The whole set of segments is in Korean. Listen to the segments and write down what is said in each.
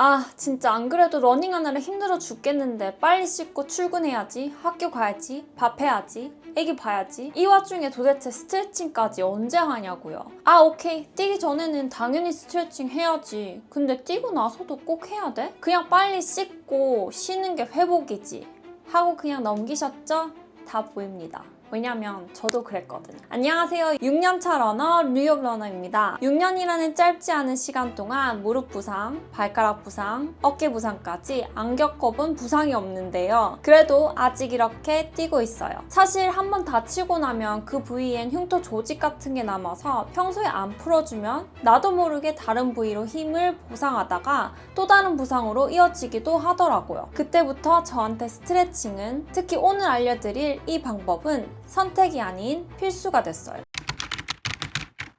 아, 진짜 안 그래도 러닝하느라 힘들어 죽겠는데 빨리 씻고 출근해야지, 학교 가야지, 밥 해야지, 애기 봐야지. 이 와중에 도대체 스트레칭까지 언제 하냐고요. 아, 오케이. 뛰기 전에는 당연히 스트레칭 해야지. 근데 뛰고 나서도 꼭 해야 돼? 그냥 빨리 씻고 쉬는 게 회복이지. 하고 그냥 넘기셨죠? 다 보입니다. 왜냐면 저도 그랬거든요. 안녕하세요. 6년차 러너 뉴욕 러너입니다. 6년이라는 짧지 않은 시간 동안 무릎 부상, 발가락 부상, 어깨 부상까지 안 겪어본 부상이 없는데요. 그래도 아직 이렇게 뛰고 있어요. 사실 한번 다치고 나면 그 부위엔 흉터 조직 같은 게 남아서 평소에 안 풀어주면 나도 모르게 다른 부위로 힘을 보상하다가 또 다른 부상으로 이어지기도 하더라고요. 그때부터 저한테 스트레칭은, 특히 오늘 알려드릴 이 방법은 선택이 아닌 필수가 됐어요.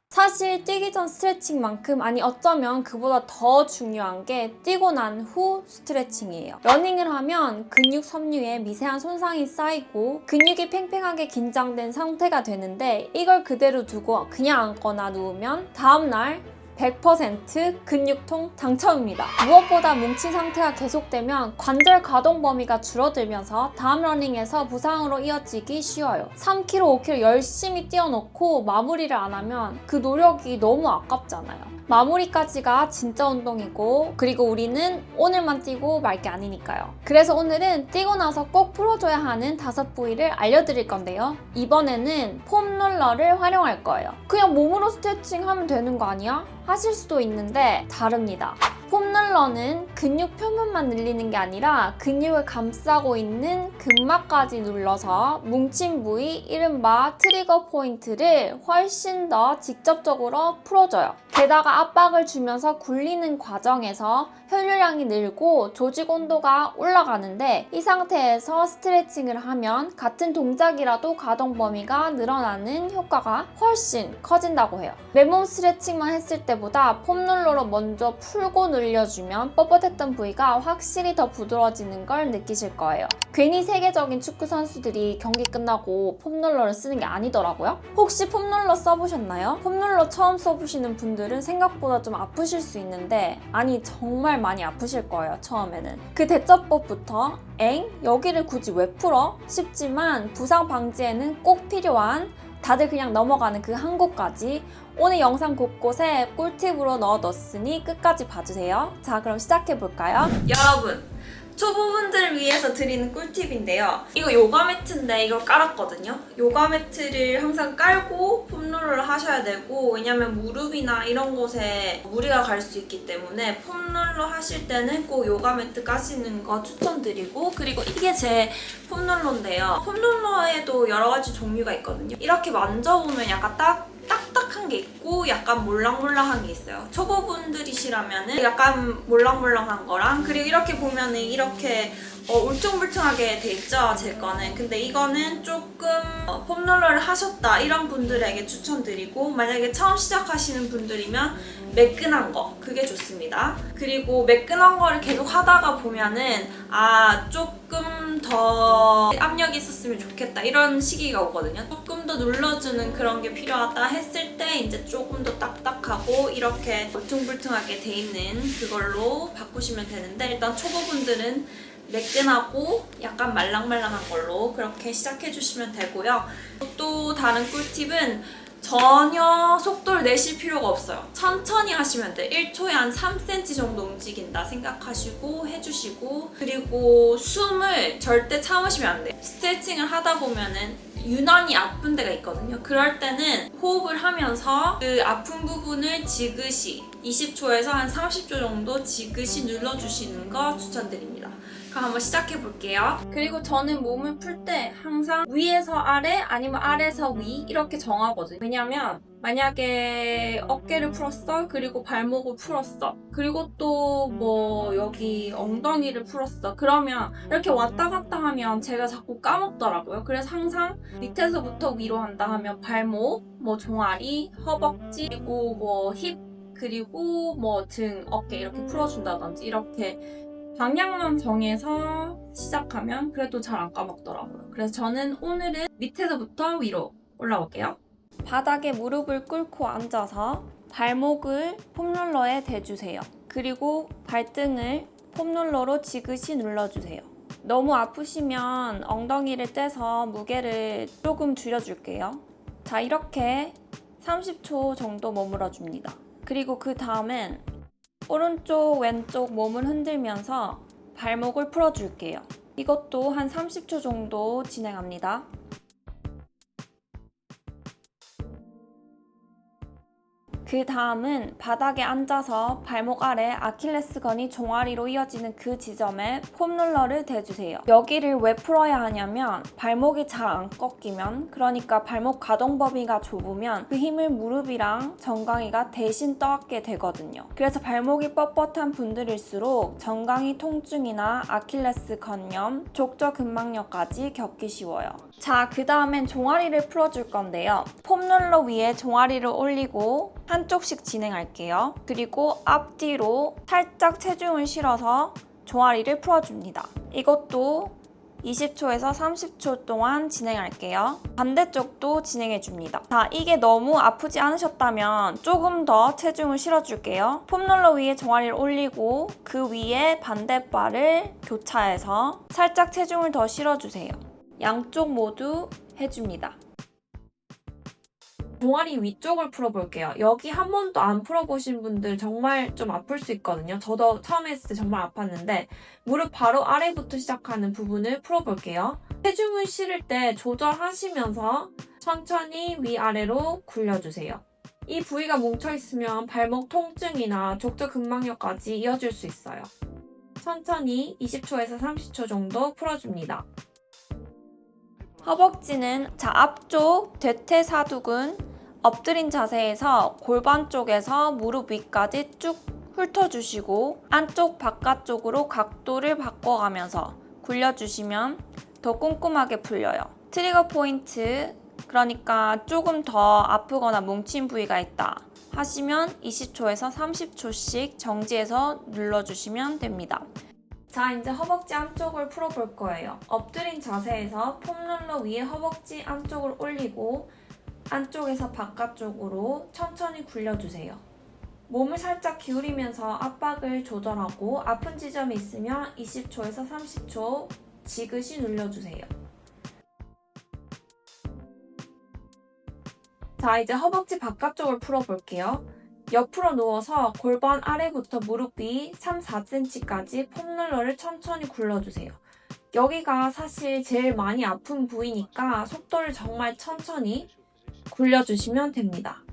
사실 뛰기 전 스트레칭만큼, 아니 어쩌면 그보다 더 중요한 게 뛰고 난 후 스트레칭이에요. 러닝을 하면 근육 섬유에 미세한 손상이 쌓이고 근육이 팽팽하게 긴장된 상태가 되는데, 이걸 그대로 두고 그냥 앉거나 누우면 다음날 100% 근육통 당첨입니다. 무엇보다 뭉친 상태가 계속되면 관절 가동 범위가 줄어들면서 다음 러닝에서 부상으로 이어지기 쉬워요. 3km, 5km 열심히 뛰어놓고 마무리를 안 하면 그 노력이 너무 아깝잖아요. 마무리까지가 진짜 운동이고, 그리고 우리는 오늘만 뛰고 말 게 아니니까요. 그래서 오늘은 뛰고 나서 꼭 풀어줘야 하는 5부위를 알려드릴 건데요. 이번에는 폼롤러를 활용할 거예요. 그냥 몸으로 스트레칭 하면 되는 거 아니야? 하실 수도 있는데 다릅니다. 폼롤러는 근육 표면만 늘리는 게 아니라 근육을 감싸고 있는 근막까지 눌러서 뭉친 부위, 이른바 트리거 포인트를 훨씬 더 직접적으로 풀어줘요. 게다가 압박을 주면서 굴리는 과정에서 혈류량이 늘고 조직 온도가 올라가는데, 이 상태에서 스트레칭을 하면 같은 동작이라도 가동 범위가 늘어나는 효과가 훨씬 커진다고 해요. 맨몸 스트레칭만 했을 때보다 폼롤러로 먼저 풀고 늘려주면 뻣뻣했던 부위가 확실히 더 부드러워지는 걸 느끼실 거예요. 괜히 세계적인 축구 선수들이 경기 끝나고 폼롤러를 쓰는 게 아니더라고요. 혹시 폼롤러 써보셨나요? 폼롤러 처음 써보시는 분들은 생각보다 좀 아프실 수 있는데, 아니 정말 많이 아프실 거예요. 처음에는 그 대처법부터 여기를 굳이 왜 풀어? 싶지만 부상 방지에는 꼭 필요한, 다들 그냥 넘어가는 그 한 곳까지 오늘 영상 곳곳에 꿀팁으로 넣어뒀으니 끝까지 봐주세요. 자, 그럼 시작해볼까요? 여러분, 초보분들을 위해서 드리는 꿀팁인데요. 이거 요가 매트인데 이걸 깔았거든요. 요가 매트를 항상 깔고 폼롤러를 하셔야 되고, 왜냐면 무릎이나 이런 곳에 무리가 갈 수 있기 때문에 폼롤러 하실 때는 꼭 요가 매트 까시는 거 추천드리고, 그리고 이게 제 폼롤러인데요. 폼롤러에도 여러 가지 종류가 있거든요. 이렇게 만져보면 약간 딱딱한 게 있고 약간 몰랑몰랑한 게 있어요. 초보분들이시라면은 약간 몰랑몰랑한 거랑, 그리고 이렇게 보면은 이렇게 울퉁불퉁하게 돼 있죠, 제 거는. 근데 이거는 조금 폼롤러를 하셨다 이런 분들에게 추천드리고, 만약에 처음 시작하시는 분들이면 매끈한 거, 그게 좋습니다. 그리고 매끈한 거를 계속 하다가 보면은 조금 더 압력이 있었으면 좋겠다 이런 시기가 오거든요. 조금 더 눌러주는 그런 게 필요하다 했을 때 이제 조금 더 딱딱하고 이렇게 울퉁불퉁하게 돼 있는 그걸로 바꾸시면 되는데, 일단 초보분들은 매끈하고 약간 말랑말랑한 걸로 그렇게 시작해 주시면 되고요. 또 다른 꿀팁은 전혀 속도를 내실 필요가 없어요. 천천히 하시면 돼요. 1초에 한 3cm 정도 움직인다 생각하시고 해주시고, 그리고 숨을 절대 참으시면 안 돼요. 스트레칭을 하다 보면은 유난히 아픈 데가 있거든요. 그럴 때는 호흡을 하면서 그 아픈 부분을 지그시 20초에서 한 30초 정도 지그시 눌러주시는 거 추천드립니다. 그럼 한번 시작해 볼게요. 그리고 저는 몸을 풀 때 항상 위에서 아래 아니면 아래에서 위 이렇게 정하거든요. 왜냐면 만약에 어깨를 풀었어, 그리고 발목을 풀었어, 그리고 또 뭐 여기 엉덩이를 풀었어, 그러면 이렇게 왔다 갔다 하면 제가 자꾸 까먹더라고요. 그래서 항상 밑에서부터 위로 한다 하면 발목, 뭐 종아리, 허벅지, 그리고 뭐 힙, 그리고 뭐 등, 어깨 이렇게 풀어준다든지, 이렇게 방향만 정해서 시작하면 그래도 잘 안 까먹더라고요. 그래서 저는 오늘은 밑에서부터 위로 올라올게요. 바닥에 무릎을 꿇고 앉아서 발목을 폼롤러에 대주세요. 그리고 발등을 폼롤러로 지그시 눌러주세요. 너무 아프시면 엉덩이를 떼서 무게를 조금 줄여줄게요. 자, 이렇게 30초 정도 머물러 줍니다. 그리고 그 다음엔 오른쪽 왼쪽 몸을 흔들면서 발목을 풀어줄게요. 이것도 한 30초 정도 진행합니다. 그 다음은 바닥에 앉아서 발목 아래 아킬레스건이 종아리로 이어지는 그 지점에 폼롤러를 대주세요. 여기를 왜 풀어야 하냐면 발목이 잘 안 꺾이면, 그러니까 발목 가동 범위가 좁으면 그 힘을 무릎이랑 정강이가 대신 떠안게 되거든요. 그래서 발목이 뻣뻣한 분들일수록 정강이 통증이나 아킬레스 건염, 족저근막염까지 겪기 쉬워요. 자, 그 다음엔 종아리를 풀어줄 건데요. 폼롤러 위에 종아리를 올리고 한쪽씩 진행할게요. 그리고 앞뒤로 살짝 체중을 실어서 종아리를 풀어줍니다. 이것도 20초에서 30초 동안 진행할게요. 반대쪽도 진행해줍니다. 자, 이게 너무 아프지 않으셨다면 조금 더 체중을 실어줄게요. 폼롤러 위에 종아리를 올리고 그 위에 반대발을 교차해서 살짝 체중을 더 실어주세요. 양쪽 모두 해줍니다. 종아리 위쪽을 풀어볼게요. 여기 한 번도 안 풀어보신 분들 정말 좀 아플 수 있거든요. 저도 처음에 했을 때 정말 아팠는데 무릎 바로 아래부터 시작하는 부분을 풀어볼게요. 체중을 실을 때 조절하시면서 천천히 위아래로 굴려주세요. 이 부위가 뭉쳐있으면 발목 통증이나 족저근막염까지 이어질 수 있어요. 천천히 20초에서 30초 정도 풀어줍니다. 허벅지는 앞쪽 대퇴사두근 엎드린 자세에서 골반 쪽에서 무릎 위까지 쭉 훑어주시고 안쪽 바깥쪽으로 각도를 바꿔가면서 굴려주시면 더 꼼꼼하게 풀려요. 트리거 포인트, 그러니까 조금 더 아프거나 뭉친 부위가 있다 하시면 20초에서 30초씩 정지해서 눌러주시면 됩니다. 자, 이제 허벅지 안쪽을 풀어볼 거예요. 엎드린 자세에서 폼롤러 위에 허벅지 안쪽을 올리고 안쪽에서 바깥쪽으로 천천히 굴려주세요. 몸을 살짝 기울이면서 압박을 조절하고 아픈 지점이 있으면 20초에서 30초 지그시 눌러주세요. 자, 이제 허벅지 바깥쪽을 풀어볼게요. 옆으로 누워서 골반 아래부터 무릎 위 3-4cm까지 폼롤러를 천천히 굴러주세요. 여기가 사실 제일 많이 아픈 부위니까 속도를 정말 천천히 굴려주시면 됩니다.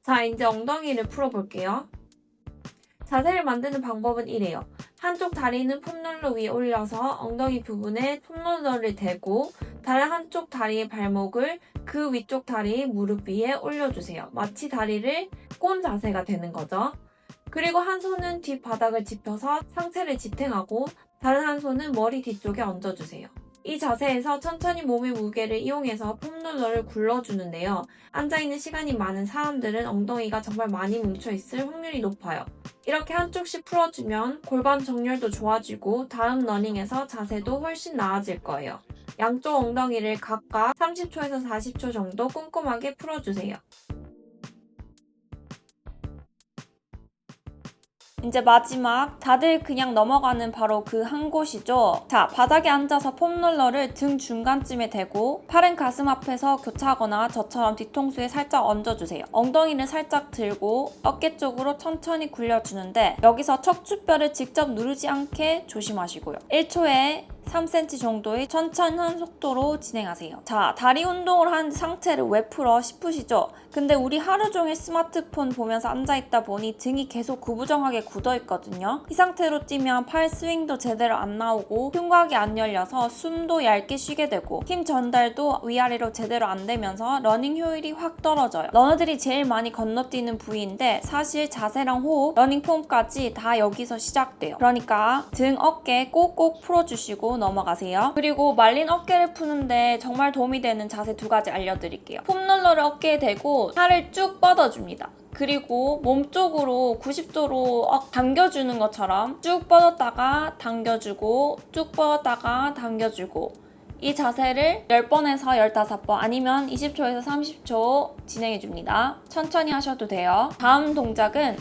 자, 이제 엉덩이를 풀어볼게요. 자세를 만드는 방법은 이래요. 한쪽 다리는 폼롤러 위에 올려서 엉덩이 부분에 폼롤러를 대고 다른 한쪽 다리의 발목을 그 위쪽 다리 무릎 위에 올려주세요. 마치 다리를 꼰 자세가 되는 거죠. 그리고 한 손은 뒷바닥을 짚어서 상체를 지탱하고 다른 한 손은 머리 뒤쪽에 얹어주세요. 이 자세에서 천천히 몸의 무게를 이용해서 폼롤러를 굴러주는데요. 앉아있는 시간이 많은 사람들은 엉덩이가 정말 많이 뭉쳐있을 확률이 높아요. 이렇게 한쪽씩 풀어주면 골반 정렬도 좋아지고 다음 러닝에서 자세도 훨씬 나아질 거예요. 양쪽 엉덩이를 각각 30초에서 40초 정도 꼼꼼하게 풀어주세요. 이제 마지막, 다들 그냥 넘어가는 바로 그 한 곳이죠. 자, 바닥에 앉아서 폼롤러를 등 중간쯤에 대고 팔은 가슴 앞에서 교차하거나 저처럼 뒤통수에 살짝 얹어주세요. 엉덩이를 살짝 들고 어깨 쪽으로 천천히 굴려주는데 여기서 척추뼈를 직접 누르지 않게 조심하시고요. 1초에 3cm 정도의 천천한 속도로 진행하세요. 자, 다리 운동을 한 상태를 왜 풀어 싶으시죠? 근데 우리 하루 종일 스마트폰 보면서 앉아있다 보니 등이 계속 구부정하게 굳어있거든요. 이 상태로 뛰면 팔 스윙도 제대로 안 나오고 흉곽이 안 열려서 숨도 얇게 쉬게 되고 힘 전달도 위아래로 제대로 안 되면서 러닝 효율이 확 떨어져요. 러너들이 제일 많이 건너뛰는 부위인데 사실 자세랑 호흡, 러닝 폼까지 다 여기서 시작돼요. 그러니까 등, 어깨 꼭꼭 풀어주시고 넘어가세요. 그리고 말린 어깨를 푸는데 정말 도움이 되는 자세 2가지 알려드릴게요. 폼롤러를 어깨에 대고 팔을 쭉 뻗어줍니다. 그리고 몸쪽으로 90도로 당겨주는 것처럼 쭉 뻗었다가 당겨주고 쭉 뻗었다가 당겨주고 이 자세를 10번에서 15번 아니면 20초에서 30초 진행해줍니다. 천천히 하셔도 돼요. 다음 동작은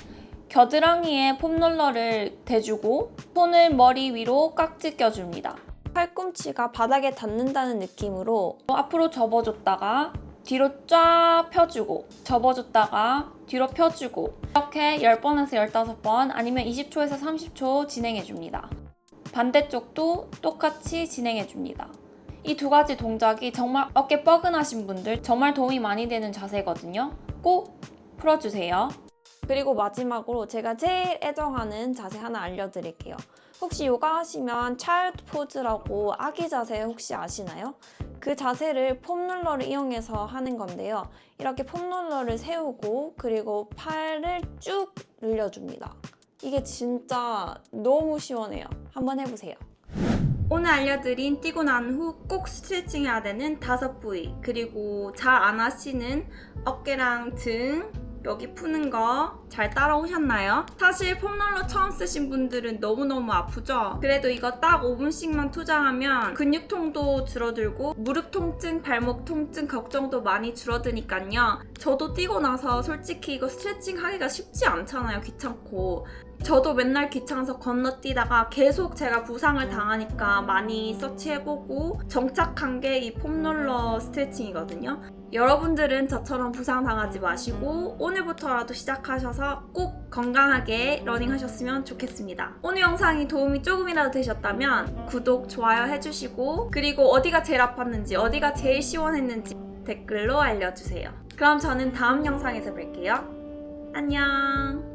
겨드랑이에 폼롤러를 대주고 손을 머리 위로 깍지 껴줍니다. 팔꿈치가 바닥에 닿는다는 느낌으로 앞으로 접어줬다가 뒤로 쫙 펴주고 접어줬다가 뒤로 펴주고 이렇게 10번에서 15번 아니면 20초에서 30초 진행해줍니다. 반대쪽도 똑같이 진행해줍니다. 이 2가지 동작이 정말 어깨 뻐근하신 분들 정말 도움이 많이 되는 자세거든요. 꼭 풀어주세요. 그리고 마지막으로 제가 제일 애정하는 자세 하나 알려드릴게요. 혹시 요가 하시면 차일드 포즈라고 아기 자세 혹시 아시나요? 그 자세를 폼롤러를 이용해서 하는 건데요. 이렇게 폼롤러를 세우고 그리고 팔을 쭉 늘려줍니다. 이게 진짜 너무 시원해요. 한번 해보세요. 오늘 알려드린 뛰고 난 후 꼭 스트레칭 해야 되는 5부위 그리고 잘 안 하시는 어깨랑 등 여기 푸는 거 잘 따라오셨나요? 사실 폼롤러 처음 쓰신 분들은 너무너무 아프죠? 그래도 이거 딱 5분씩만 투자하면 근육통도 줄어들고 무릎 통증, 발목 통증 걱정도 많이 줄어드니까요. 저도 뛰고 나서 솔직히 이거 스트레칭 하기가 쉽지 않잖아요. 귀찮고. 저도 맨날 귀찮아서 건너뛰다가 계속 제가 부상을 당하니까 많이 서치해보고 정착한 게 이 폼롤러 스트레칭이거든요. 여러분들은 저처럼 부상 당하지 마시고 오늘부터라도 시작하셔서 꼭 건강하게 러닝하셨으면 좋겠습니다. 오늘 영상이 도움이 조금이라도 되셨다면 구독, 좋아요 해주시고 그리고 어디가 제일 아팠는지 어디가 제일 시원했는지 댓글로 알려주세요. 그럼 저는 다음 영상에서 뵐게요. 안녕.